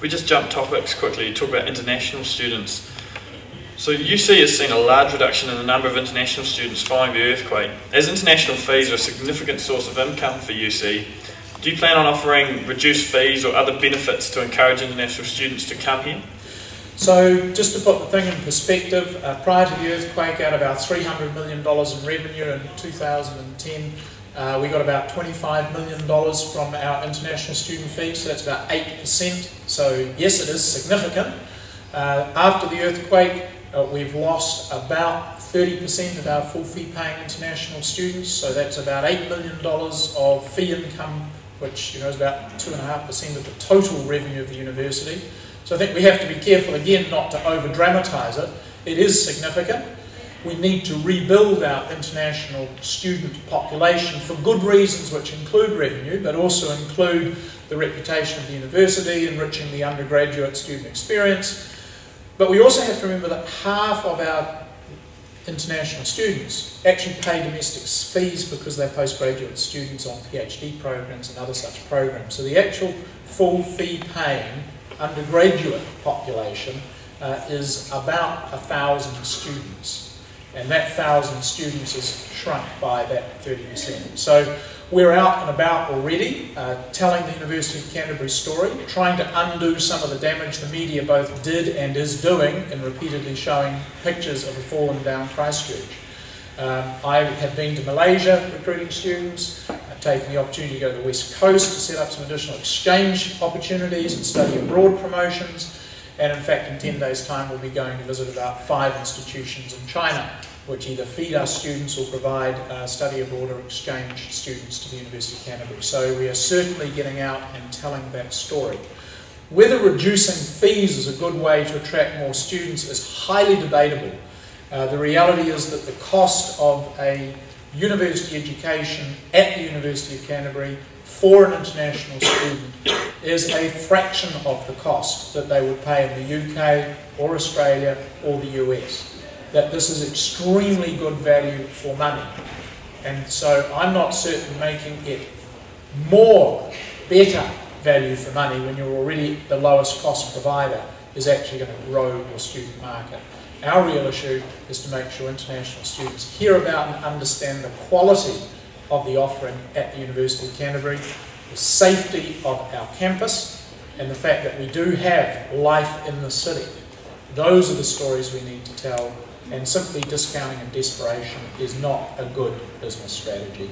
we just jump topics quickly, talk about international students. So UC has seen a large reduction in the number of international students following the earthquake. As international fees are a significant source of income for UC, do you plan on offering reduced fees or other benefits to encourage international students to come here? So just to put the thing in perspective, prior to the earthquake, out of our $300 million in revenue in 2010, we got about $25 million from our international student fees, so that's about 8%. So yes, it is significant. After the earthquake, we've lost about 30% of our full fee paying international students, so that's about $8 million of fee income, which is about 2.5% of the total revenue of the university. So I think we have to be careful again not to over dramatise it. It is significant. We need to rebuild our international student population for good reasons, which include revenue, but also include the reputation of the university, enriching the undergraduate student experience. But we also have to remember that half of our international students actually pay domestic fees because they're postgraduate students on PhD programs and other such programs. So the actual full fee paying undergraduate population is about 1,000 students, and that 1,000 students is shrunk by that 30%. So we're out and about already, telling the University of Canterbury story, trying to undo some of the damage the media both did and is doing in repeatedly showing pictures of a fallen down Christchurch. I have been to Malaysia recruiting students. I've taken the opportunity to go to the West Coast to set up some additional exchange opportunities and study abroad promotions. And in fact, in 10 days' time, we'll be going to visit about 5 institutions in China, which either feed our students or provide study abroad or exchange students to the University of Canterbury. So we are certainly getting out and telling that story. Whether reducing fees is a good way to attract more students is highly debatable. The reality is that the cost of a university education at the University of Canterbury for an international student is a fraction of the cost that they would pay in the UK or Australia or the US. That this is extremely good value for money. And so I'm not certain making it better value for money when you're already the lowest cost provider is actually going to grow your student market. Our real issue is to make sure international students hear about and understand the quality of the offering at the University of Canterbury, the safety of our campus, and the fact that we do have life in the city. Those are the stories we need to tell, and simply discounting in desperation is not a good business strategy.